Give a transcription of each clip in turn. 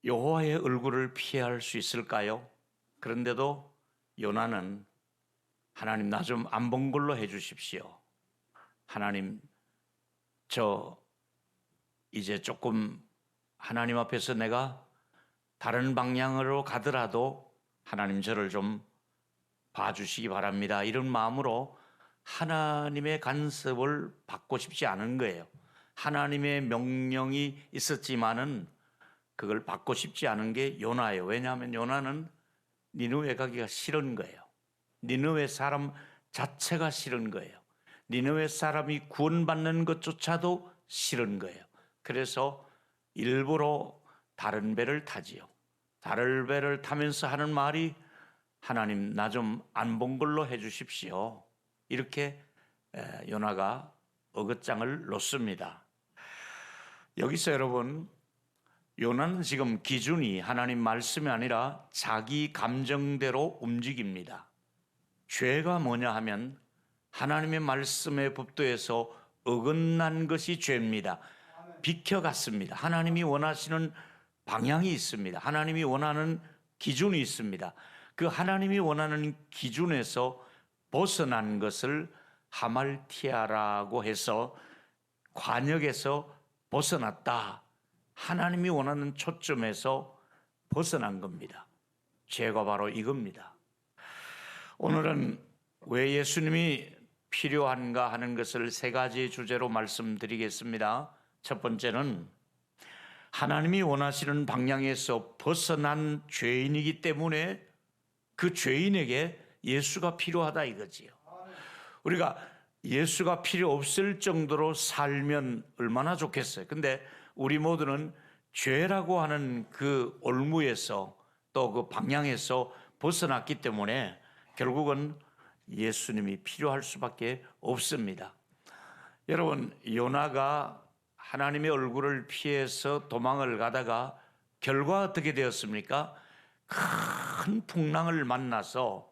여호와의 얼굴을 피할 수 있을까요? 그런데도 요나는 하나님, 나 좀 안 본 걸로 해 주십시오. 하나님, 저 이제 조금 하나님 앞에서 내가 다른 방향으로 가더라도 하나님 저를 좀 봐주시기 바랍니다. 이런 마음으로 하나님의 간섭을 받고 싶지 않은 거예요. 하나님의 명령이 있었지만은 그걸 받고 싶지 않은 게 요나예요. 왜냐하면 요나는 니느웨 가기가 싫은 거예요. 니느웨 사람 자체가 싫은 거예요. 니느웨 사람이 구원받는 것조차도 싫은 거예요. 그래서 일부러 다른 배를 타지요. 다른 배를 타면서 하는 말이 하나님, 나 좀 안 본 걸로 해 주십시오. 이렇게 요나가 어긋장을 놓습니다. 여기서 여러분, 요나는 지금 기준이 하나님 말씀이 아니라 자기 감정대로 움직입니다. 죄가 뭐냐 하면 하나님의 말씀의 법도에서 어긋난 것이 죄입니다. 비켜갔습니다. 하나님이 원하시는 방향이 있습니다. 하나님이 원하는 기준이 있습니다. 그 하나님이 원하는 기준에서 벗어난 것을 하말티아라고 해서 관역에서 벗어났다. 하나님이 원하는 초점에서 벗어난 겁니다. 죄가 바로 이겁니다. 오늘은 왜 예수님이 필요한가 하는 것을 세 가지 주제로 말씀드리겠습니다. 첫 번째는 하나님이 원하시는 방향에서 벗어난 죄인이기 때문에 그 죄인에게 예수가 필요하다 이거지요. 우리가 예수가 필요 없을 정도로 살면 얼마나 좋겠어요. 근데 우리 모두는 죄라고 하는 그 올무에서 또 그 방향에서 벗어났기 때문에 결국은 예수님이 필요할 수밖에 없습니다. 여러분, 요나가 하나님의 얼굴을 피해서 도망을 가다가 결과 어떻게 되었습니까? 큰 풍랑을 만나서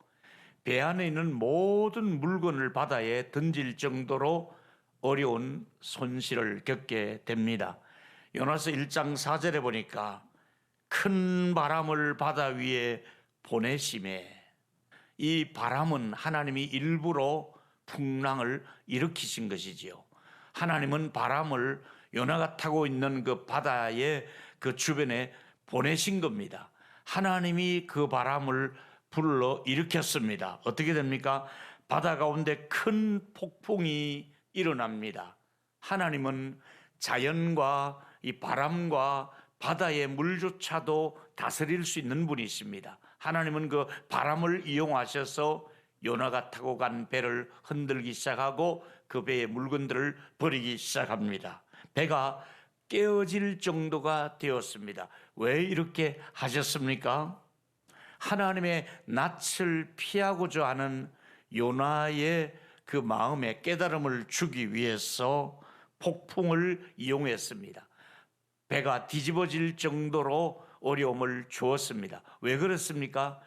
배 안에 있는 모든 물건을 바다에 던질 정도로 어려운 손실을 겪게 됩니다. 요나서 1장 4절에 보니까 큰 바람을 바다 위에 보내심에, 이 바람은 하나님이 일부러 풍랑을 일으키신 것이지요. 하나님은 바람을 요나가 타고 있는 그 바다의 그 주변에 보내신 겁니다. 하나님이 그 바람을 불러 일으켰습니다. 어떻게 됩니까? 바다 가운데 큰 폭풍이 일어납니다. 하나님은 자연과 이 바람과 바다의 물조차도 다스릴 수 있는 분이십니다. 하나님은 그 바람을 이용하셔서 요나가 타고 간 배를 흔들기 시작하고 그 배의 물건들을 버리기 시작합니다. 배가 깨어질 정도가 되었습니다. 왜 이렇게 하셨습니까? 하나님의 낯을 피하고자 하는 요나의 그 마음에 깨달음을 주기 위해서 폭풍을 이용했습니다. 배가 뒤집어질 정도로 어려움을 주었습니다. 왜 그렇습니까?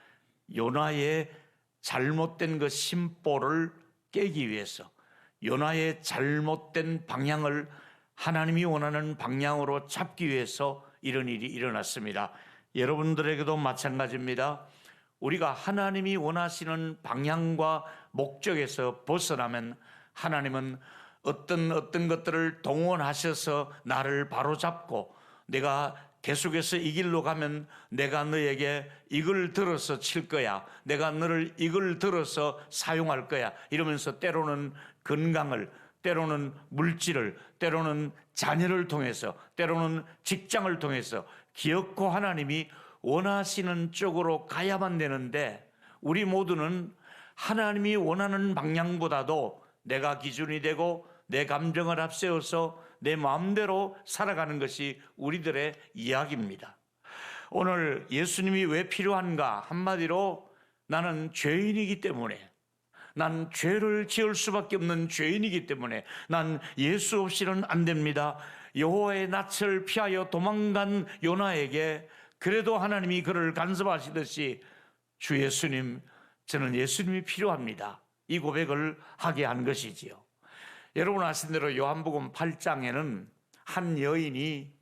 요나의 잘못된 그 심보를 깨기 위해서, 요나의 잘못된 방향을 하나님이 원하는 방향으로 잡기 위해서 이런 일이 일어났습니다. 여러분들에게도 마찬가지입니다. 우리가 하나님이 원하시는 방향과 목적에서 벗어나면 하나님은 어떤 것들을 동원하셔서 나를 바로잡고, 내가 계속해서 이 길로 가면 내가 너에게 이걸 들어서 칠 거야, 내가 너를 이걸 들어서 사용할 거야 이러면서 때로는 건강을, 때로는 물질을, 때로는 자녀를 통해서, 때로는 직장을 통해서 기어코 하나님이 원하시는 쪽으로 가야만 되는데, 우리 모두는 하나님이 원하는 방향보다도 내가 기준이 되고 내 감정을 앞세워서 내 마음대로 살아가는 것이 우리들의 이야기입니다. 오늘 예수님이 왜 필요한가? 한마디로 나는 죄인이기 때문에, 난 죄를 지을 수밖에 없는 죄인이기 때문에 난 예수 없이는 안 됩니다. 여호와의 낯을 피하여 도망간 요나에게 그래도 하나님이 그를 간섭하시듯이 주 예수님, 저는 예수님이 필요합니다, 이 고백을 하게 한 것이지요. 여러분 아신 대로 요한복음 8장에는 한 여인이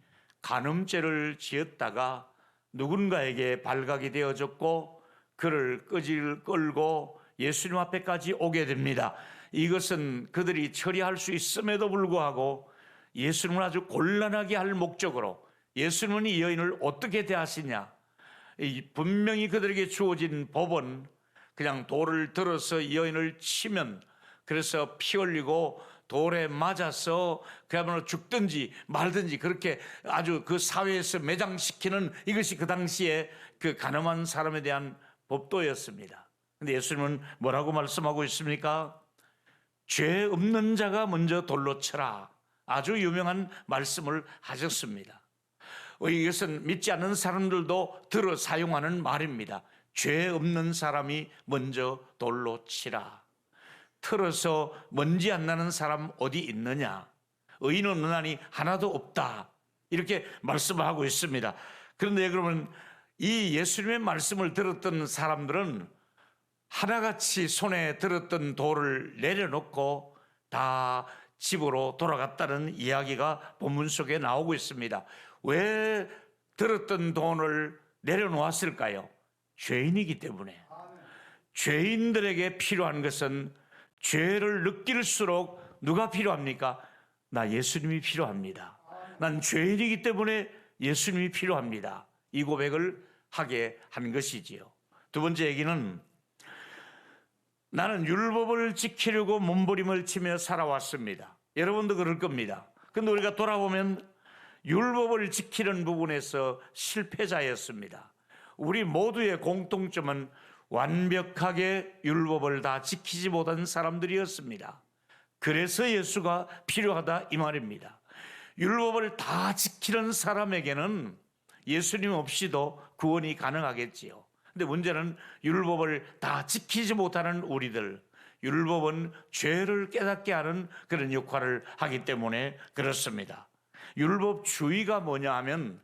간음죄를 지었다가 누군가에게 발각이 되어졌고 그를 끌고 예수님 앞에까지 오게 됩니다. 이것은 그들이 처리할 수 있음에도 불구하고 예수님을 아주 곤란하게 할 목적으로 예수님은 이 여인을 어떻게 대하시냐, 분명히 그들에게 주어진 법은 그냥 돌을 들어서 이 여인을 치면, 그래서 피 흘리고 돌에 맞아서 그야말로 죽든지 말든지 그렇게 아주 그 사회에서 매장시키는, 이것이 그 당시에 그 가늠한 사람에 대한 법도였습니다. 근데 예수님은 뭐라고 말씀하고 있습니까? 죄 없는 자가 먼저 돌로 쳐라. 아주 유명한 말씀을 하셨습니다. 이것은 믿지 않는 사람들도 들어 사용하는 말입니다. 죄 없는 사람이 먼저 돌로 치라. 틀어서 먼지 안 나는 사람 어디 있느냐? 의인은 없나니 하나도 없다. 이렇게 말씀을 하고 있습니다. 그런데 그러면 이 예수님의 말씀을 들었던 사람들은 하나같이 손에 들었던 돌을 내려놓고 다 집으로 돌아갔다는 이야기가 본문 속에 나오고 있습니다. 왜 들었던 돈을 내려놓았을까요? 죄인이기 때문에. 죄인들에게 필요한 것은 죄를 느낄수록 누가 필요합니까? 나 예수님이 필요합니다. 난 죄인이기 때문에 예수님이 필요합니다. 이 고백을 하게 한 것이지요. 두 번째 얘기는, 나는 율법을 지키려고 몸부림을 치며 살아왔습니다. 여러분도 그럴 겁니다. 근데 우리가 돌아보면 율법을 지키는 부분에서 실패자였습니다. 우리 모두의 공통점은 완벽하게 율법을 다 지키지 못한 사람들이었습니다. 그래서 예수가 필요하다 이 말입니다. 율법을 다 지키는 사람에게는 예수님 없이도 구원이 가능하겠지요. 근데 문제는 율법을 다 지키지 못하는 우리들, 율법은 죄를 깨닫게 하는 그런 역할을 하기 때문에 그렇습니다. 율법주의가 뭐냐 하면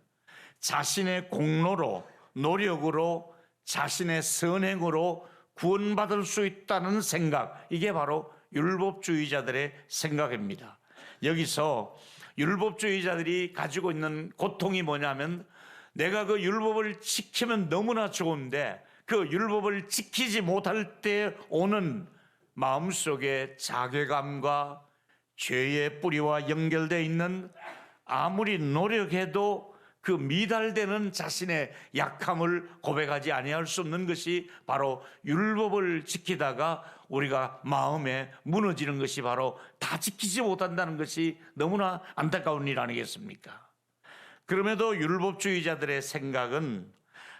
자신의 공로로, 노력으로, 자신의 선행으로 구원받을 수 있다는 생각, 이게 바로 율법주의자들의 생각입니다. 여기서 율법주의자들이 가지고 있는 고통이 뭐냐면, 내가 그 율법을 지키면 너무나 좋은데 그 율법을 지키지 못할 때 오는 마음속의 자괴감과 죄의 뿌리와 연결되어 있는, 아무리 노력해도 그 미달되는 자신의 약함을 고백하지 아니할 수 없는 것이 바로 율법을 지키다가 우리가 마음에 무너지는 것이 바로 다 지키지 못한다는 것이 너무나 안타까운 일 아니겠습니까? 그럼에도 율법주의자들의 생각은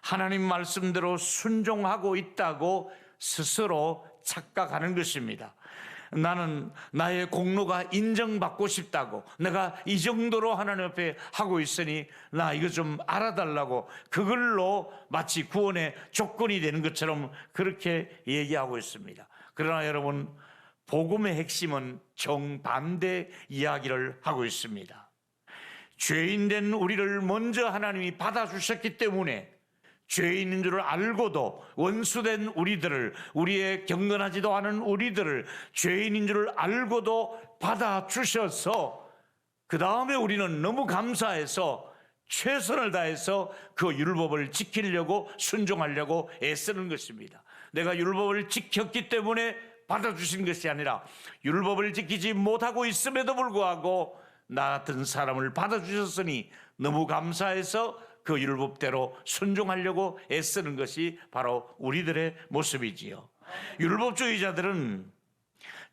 하나님 말씀대로 순종하고 있다고 스스로 착각하는 것입니다. 나는 나의 공로가 인정받고 싶다고, 내가 이 정도로 하나님 앞에 하고 있으니 나 이거 좀 알아달라고, 그걸로 마치 구원의 조건이 되는 것처럼 그렇게 얘기하고 있습니다. 그러나 여러분, 복음의 핵심은 정반대 이야기를 하고 있습니다. 죄인된 우리를 먼저 하나님이 받아주셨기 때문에 죄인인 줄 알고도 원수된 우리들을, 우리의 경건하지도 않은 우리들을 죄인인 줄 알고도 받아주셔서 그 다음에 우리는 너무 감사해서 최선을 다해서 그 율법을 지키려고, 순종하려고 애쓰는 것입니다. 내가 율법을 지켰기 때문에 받아주신 것이 아니라 율법을 지키지 못하고 있음에도 불구하고 나 같은 사람을 받아주셨으니 너무 감사해서 그 율법대로 순종하려고 애쓰는 것이 바로 우리들의 모습이지요. 율법주의자들은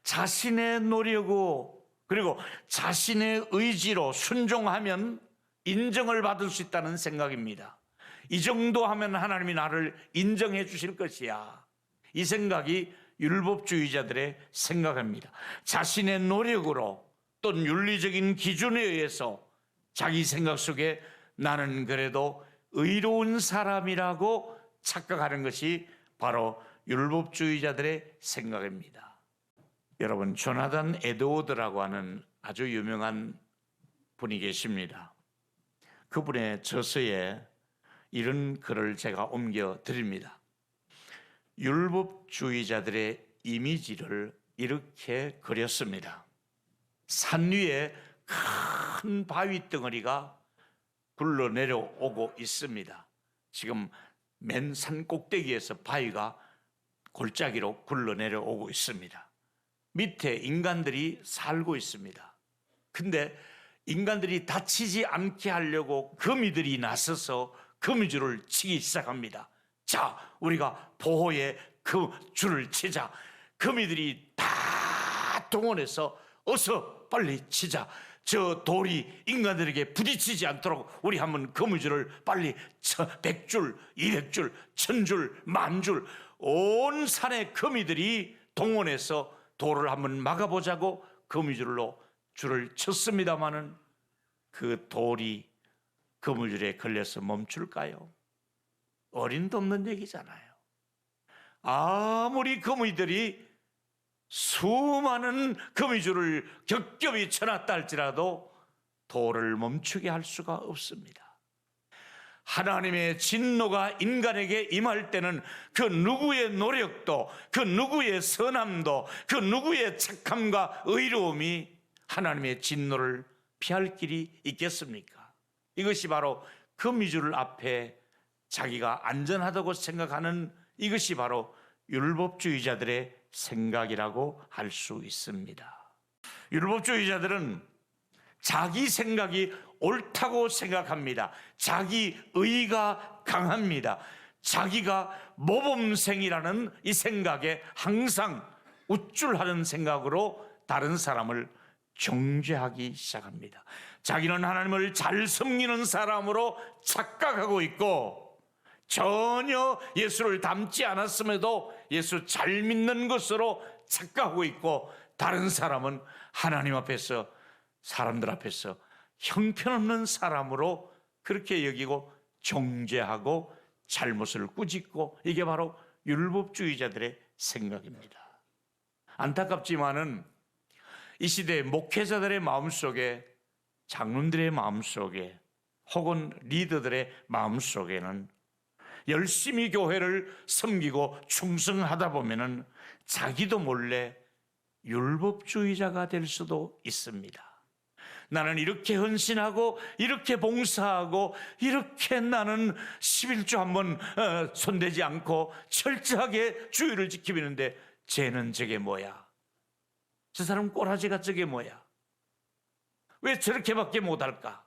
자신의 노력으로, 그리고 자신의 의지로 순종하면 인정을 받을 수 있다는 생각입니다. 이 정도 하면 하나님이 나를 인정해 주실 것이야, 이 생각이 율법주의자들의 생각입니다. 자신의 노력으로 또는 윤리적인 기준에 의해서 자기 생각 속에 나는 그래도 의로운 사람이라고 착각하는 것이 바로 율법주의자들의 생각입니다. 여러분, 조나단 에드워드라고 하는 아주 유명한 분이 계십니다. 그분의 저서에 이런 글을 제가 옮겨 드립니다. 율법주의자들의 이미지를 이렇게 그렸습니다. 산 위에 큰 바위 덩어리가 굴러 내려오고 있습니다. 지금 맨 산 꼭대기에서 바위가 골짜기로 굴러내려오고 있습니다. 밑에 인간들이 살고 있습니다. 근데 인간들이 다치지 않게 하려고 거미들이 나서서 거미줄을 치기 시작합니다. 자, 우리가 보호에 그 줄을 치자. 거미들이 다 동원해서 어서 빨리 치자. 저 돌이 인간들에게 부딪히지 않도록 우리 한번 거미줄을 빨리 100줄, 200줄, 1000줄, 만줄 온 산의 거미들이 동원해서 돌을 한번 막아보자고 거미줄로 줄을 쳤습니다마는 그 돌이 거미줄에 걸려서 멈출까요? 어림도 없는 얘기잖아요. 아무리 거미들이 수많은 거미줄을 겹겹이 쳐놨다 할지라도 돌을 멈추게 할 수가 없습니다. 하나님의 진노가 인간에게 임할 때는 그 누구의 노력도, 그 누구의 선함도, 그 누구의 착함과 의로움이 하나님의 진노를 피할 길이 있겠습니까? 이것이 바로 거미줄 앞에 자기가 안전하다고 생각하는 이것이 바로 율법주의자들의 생각이라고 할 수 있습니다. 율법주의자들은 자기 생각이 옳다고 생각합니다. 자기 의가 강합니다. 자기가 모범생이라는 이 생각에 항상 우쭐하는 생각으로 다른 사람을 정죄하기 시작합니다. 자기는 하나님을 잘 섬기는 사람으로 착각하고 있고 전혀 예수를 닮지 않았음에도 예수 잘 믿는 것으로 착각하고 있고 다른 사람은 하나님 앞에서 사람들 앞에서 형편없는 사람으로 그렇게 여기고 정죄하고 잘못을 꾸짖고 이게 바로 율법주의자들의 생각입니다. 안타깝지만은 이 시대의 목회자들의 마음속에 장로들의 마음속에 혹은 리더들의 마음속에는 열심히 교회를 섬기고 충성하다 보면은 자기도 몰래 율법주의자가 될 수도 있습니다. 나는 이렇게 헌신하고 이렇게 봉사하고 이렇게 나는 11조 한번 손대지 않고 철저하게 주의를 지키는데 쟤는 저게 뭐야? 저 사람 꼬라지가 저게 뭐야? 왜 저렇게밖에 못할까?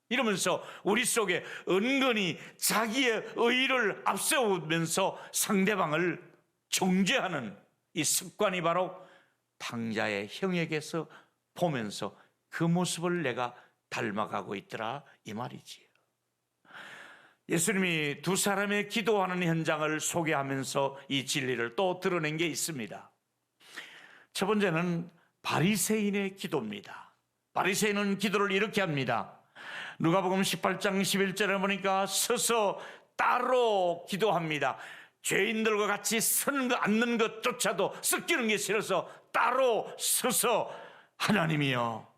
이러면서 우리 속에 은근히 자기의 의의를 앞세우면서 상대방을 정죄하는 이 습관이 바로 탕자의 형에게서 보면서 그 모습을 내가 닮아가고 있더라 이 말이지요. 예수님이 두 사람의 기도하는 현장을 소개하면서 이 진리를 또 드러낸 게 있습니다. 첫 번째는 바리새인의 기도입니다. 바리새인은 기도를 이렇게 합니다. 누가복음 18장 11절에 보니까 서서 따로 기도합니다. 죄인들과 같이 앉는 것조차도 섞이는 게 싫어서 따로 서서 하나님이여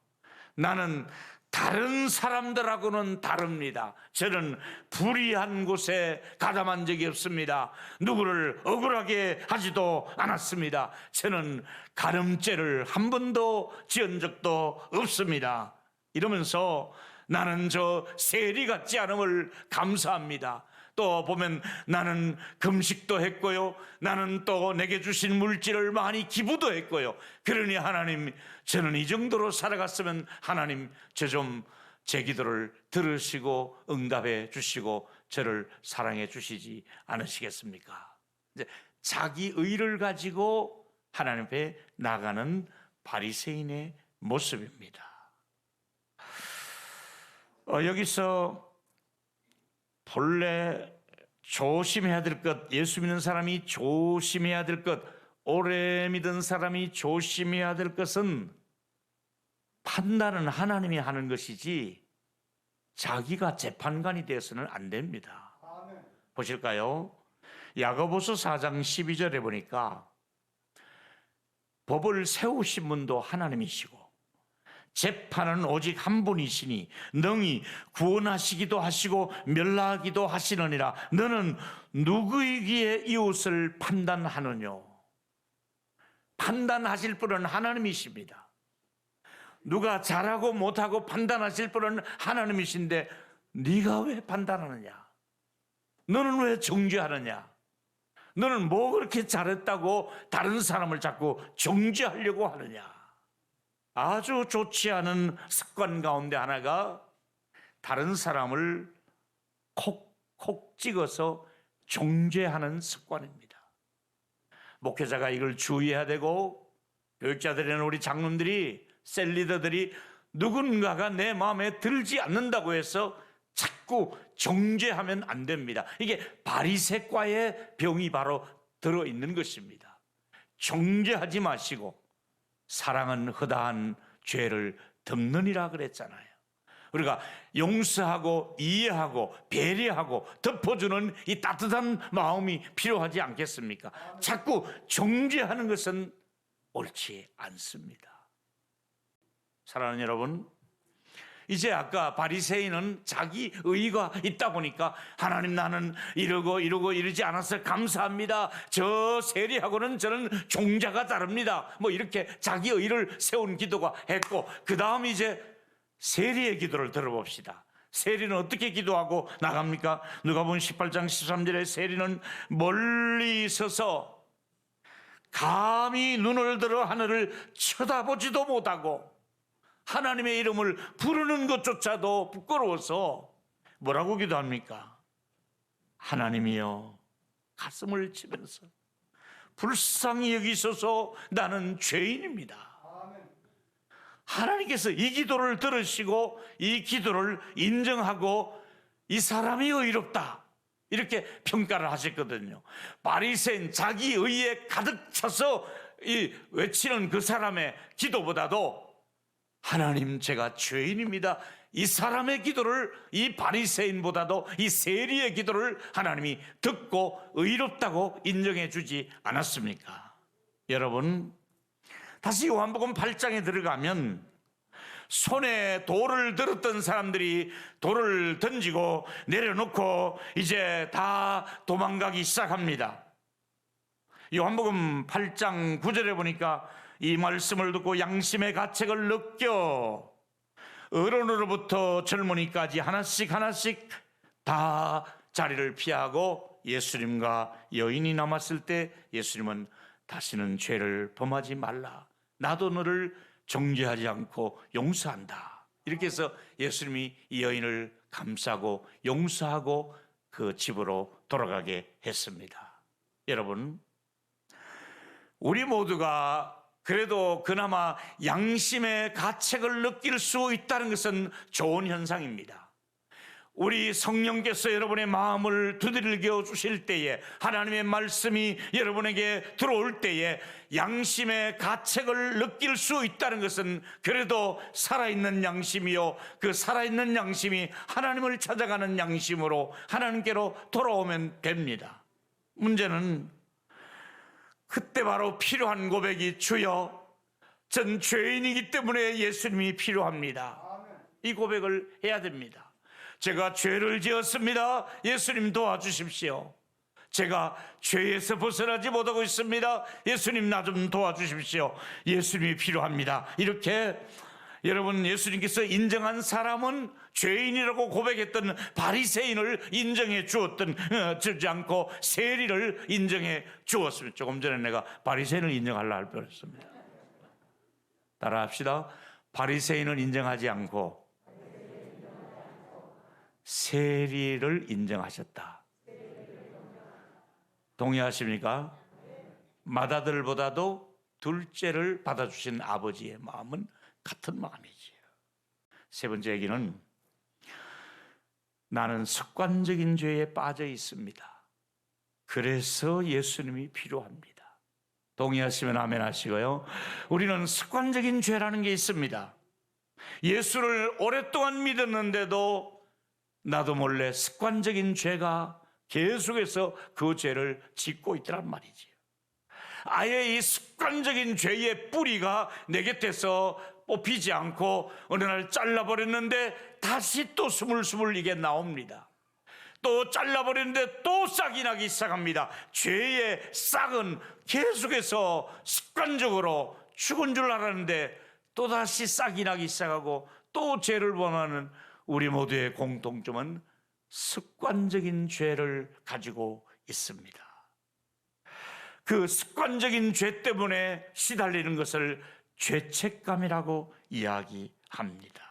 나는 다른 사람들하고는 다릅니다. 저는 불의한 곳에 가담한 적이 없습니다. 누구를 억울하게 하지도 않았습니다. 저는 가늠죄를 한 번도 지은 적도 없습니다. 이러면서 나는 저 세리 같지 않음을 감사합니다. 또 보면 나는 금식도 했고요. 나는 또 내게 주신 물질을 많이 기부도 했고요. 그러니 하나님 저는 이 정도로 살아갔으면 하나님 저 좀 제 기도를 들으시고 응답해 주시고 저를 사랑해 주시지 않으시겠습니까? 이제 자기 의를 가지고 하나님 앞에 나가는 바리새인의 모습입니다. 여기서 본래 조심해야 될 것, 예수 믿는 사람이 조심해야 될 것, 오래 믿은 사람이 조심해야 될 것은 판단은 하나님이 하는 것이지 자기가 재판관이 되어서는 안 됩니다. 아멘. 보실까요? 야고보서 4장 12절에 보니까 법을 세우신 분도 하나님이시고 재판은 오직 한 분이시니 능히 구원하시기도 하시고 멸하기도 하시느니라. 너는 누구이기에 이웃을 판단하느뇨? 판단하실 분은 하나님이십니다. 누가 잘하고 못하고 판단하실 분은 하나님이신데 네가 왜 판단하느냐? 너는 왜 정죄하느냐? 너는 뭐 그렇게 잘했다고 다른 사람을 자꾸 정죄하려고 하느냐? 아주 좋지 않은 습관 가운데 하나가 다른 사람을 콕콕 찍어서 정죄하는 습관입니다. 목회자가 이걸 주의해야 되고, 교육자들이나 우리 장로님들이, 셀리더들이 누군가가 내 마음에 들지 않는다고 해서 자꾸 정죄하면 안 됩니다. 이게 바리새과의 병이 바로 들어있는 것입니다. 정죄하지 마시고 사랑은 허다한 죄를 덮느니라 그랬잖아요. 우리가 용서하고 이해하고 배려하고 덮어주는 이 따뜻한 마음이 필요하지 않겠습니까? 자꾸 정죄하는 것은 옳지 않습니다. 사랑하는 여러분, 이제 아까 바리새인은 자기 의의가 있다 보니까 하나님, 나는 이러고 이러지 않아서 감사합니다. 저 세리하고는 저는 종자가 다릅니다. 뭐 이렇게 자기 의의를 세운 기도가 했고, 그 다음 이제 세리의 기도를 들어봅시다. 세리는 어떻게 기도하고 나갑니까? 누가복음 18장 13절에 세리는 멀리 서서 감히 눈을 들어 하늘을 쳐다보지도 못하고 하나님의 이름을 부르는 것조차도 부끄러워서 뭐라고 기도합니까? 하나님이여, 가슴을 치면서 불쌍히 여기소서, 나는 죄인입니다. 하나님께서 이 기도를 들으시고 이 기도를 인정하고 이 사람이 의롭다 이렇게 평가를 하셨거든요. 바리새인, 자기 의에 가득 차서 외치는 그 사람의 기도보다도 하나님, 제가 죄인입니다, 이 사람의 기도를, 이 바리새인보다도 이 세리의 기도를 하나님이 듣고 의롭다고 인정해 주지 않았습니까? 여러분, 다시 요한복음 8장에 들어가면 손에 돌을 들었던 사람들이 돌을 던지고 내려놓고 이제 다 도망가기 시작합니다. 요한복음 8장 9절에 보니까 이 말씀을 듣고 양심의 가책을 느껴 어른으로부터 젊은이까지 하나씩 다 자리를 피하고 예수님과 여인이 남았을 때 예수님은 다시는 죄를 범하지 말라, 나도 너를 정죄하지 않고 용서한다, 이렇게 해서 예수님이 이 여인을 감싸고 용서하고 그 집으로 돌아가게 했습니다. 여러분, 우리 모두가 그래도 그나마 양심의 가책을 느낄 수 있다는 것은 좋은 현상입니다. 우리 성령께서 여러분의 마음을 두들겨 주실 때에, 하나님의 말씀이 여러분에게 들어올 때에 양심의 가책을 느낄 수 있다는 것은 그래도 살아있는 양심이요, 그 살아있는 양심이 하나님을 찾아가는 양심으로 하나님께로 돌아오면 됩니다. 문제는 그때 바로 필요한 고백이, 주여, 전 죄인이기 때문에 예수님이 필요합니다. 이 고백을 해야 됩니다. 제가 죄를 지었습니다. 예수님 도와주십시오. 제가 죄에서 벗어나지 못하고 있습니다. 예수님, 나 좀 도와주십시오. 예수님이 필요합니다. 이렇게 여러분, 예수님께서 인정한 사람은 죄인이라고 고백했던 바리새인을 인정해 주지 않고 세리를 인정해 주었습니다. 조금 전에 내가 바리새인을 인정하려 할 뻔했습니다. 따라합시다. 바리새인을 인정하지 않고 세리를 인정하셨다. 동의하십니까? 맏아들보다도 둘째를 받아주신 아버지의 마음은 같은 마음이지요. 세 번째 얘기는, 나는 습관적인 죄에 빠져 있습니다. 그래서 예수님이 필요합니다. 동의하시면 아멘 하시고요. 우리는 습관적인 죄라는 게 있습니다. 예수를 오랫동안 믿었는데도 나도 몰래 습관적인 죄가 계속해서 그 죄를 짓고 있더란 말이지요. 아예 이 습관적인 죄의 뿌리가 내 곁에서 뽑히지 않고 어느 날 잘라버렸는데 다시 또 스물스물 이게 나옵니다. 또 잘라버렸는데 또 싹이 나기 시작합니다. 죄의 싹은 계속해서 습관적으로 죽은 줄 알았는데 또다시 싹이 나기 시작하고 또 죄를 범하는 우리 모두의 공통점은 습관적인 죄를 가지고 있습니다. 그 습관적인 죄 때문에 시달리는 것을 죄책감이라고 이야기합니다.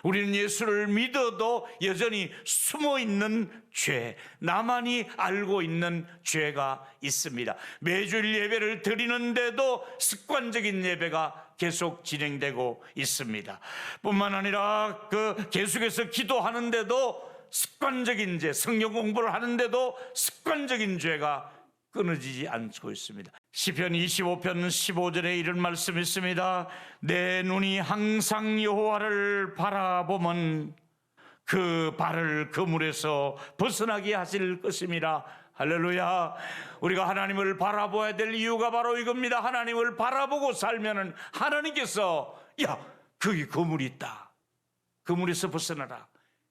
우리는 예수를 믿어도 여전히 숨어있는 죄, 나만이 알고 있는 죄가 있습니다. 매주일 예배를 드리는데도 습관적인 예배가 계속 진행되고 있습니다. 뿐만 아니라 계속해서 기도하는데도 습관적인 죄, 성경 공부를 하는데도 습관적인 죄가 끊어지지 않고 있습니다. 시편 25편 15절에 이런 말씀이 있습니다. 내 눈이 항상 여호와를 바라보면 그 발을 그물에서 벗어나게 하실 것임이라. 할렐루야. 우리가 하나님을 바라봐야 될 이유가 바로 이겁니다. 하나님을 바라보고 살면은 하나님께서 야, 거기 그물이 있다, 그물에서 벗어나라.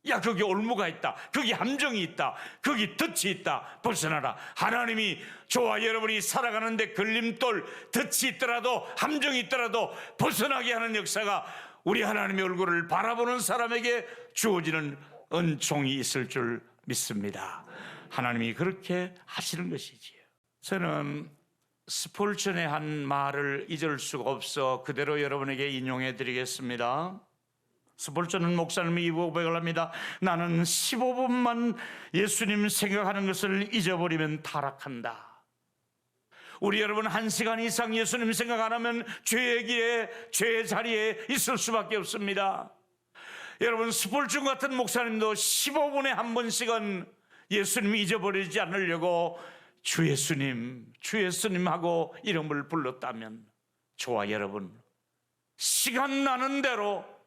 야, 거기 올무가 있다, 거기 함정이 있다, 거기 덫이 있다, 벗어나라. 하나님이 저와 여러분이 살아가는데 걸림돌, 덫이 있더라도 함정이 있더라도 벗어나게 하는 역사가 우리 하나님의 얼굴을 바라보는 사람에게 주어지는 은총이 있을 줄 믿습니다. 하나님이 그렇게 하시는 것이지요. 저는 스폴전의 한 말을 잊을 수가 없어 그대로 여러분에게 인용해 드리겠습니다. 스폴전은 목사님이 이 고백을 합니다. 나는 15분만 예수님 생각하는 것을 잊어버리면 타락한다. 우리 여러분 1시간 이상 예수님 생각 안 하면 죄의 길에, 죄의 자리에 있을 수밖에 없습니다. 여러분, 스폴전 같은 목사님도 15분에 한 번씩은 예수님 잊어버리지 않으려고 주 예수님, 주 예수님 하고 이름을 불렀다면 저와 여러분 시간 나는 대로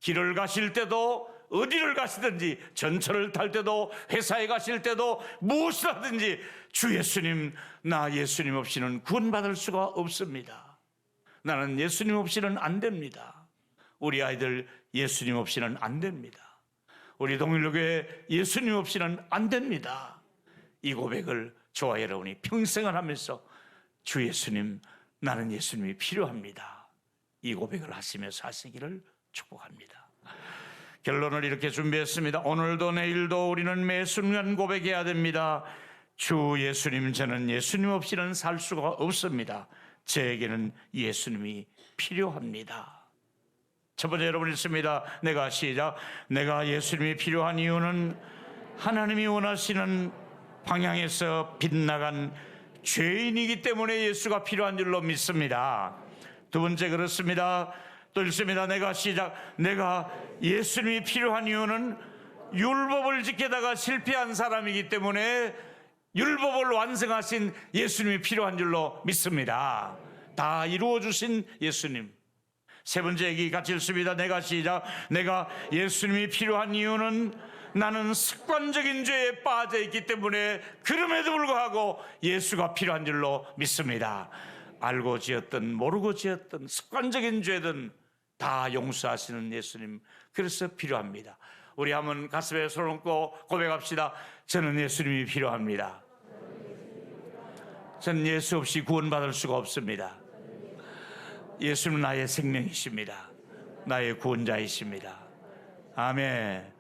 길을 가실 때도 어디를 가시든지, 전철을 탈 때도, 회사에 가실 때도, 무엇을 하든지 주 예수님, 나 예수님 없이는 구원받을 수가 없습니다. 나는 예수님 없이는 안 됩니다. 우리 아이들 예수님 없이는 안 됩니다. 우리 동일교회 예수님 없이는 안 됩니다. 이 고백을 저와 여러분이 평생을 하면서 주 예수님, 나는 예수님이 필요합니다, 이 고백을 하시면서 하시기를 축복합니다. 결론을 이렇게 준비했습니다. 오늘도 내일도 우리는 매 순간 고백해야 됩니다. 주 예수님, 저는 예수님 없이는 살 수가 없습니다. 저에게는 예수님이 필요합니다. 첫 번째 여러분 있습니다. 내가 예수님이 필요한 이유는 하나님이 원하시는 방향에서 빗나간 죄인이기 때문에 예수가 필요한 줄로 믿습니다. 두 번째 그렇습니다. 또 있습니다. 내가 예수님이 필요한 이유는 율법을 지키다가 실패한 사람이기 때문에 율법을 완성하신 예수님이 필요한 줄로 믿습니다. 다 이루어주신 예수님. 세 번째 얘기 같이 읽습니다. 내가 예수님이 필요한 이유는 나는 습관적인 죄에 빠져 있기 때문에 그럼에도 불구하고 예수가 필요한 줄로 믿습니다. 알고 지었든 모르고 지었든 습관적인 죄든 다 용서하시는 예수님, 그래서 필요합니다. 우리 한번 가슴에 손을 얹고 고백합시다. 저는 예수님이 필요합니다. 저는 예수 없이 구원받을 수가 없습니다. 예수는 나의 생명이십니다. 나의 구원자이십니다. 아멘.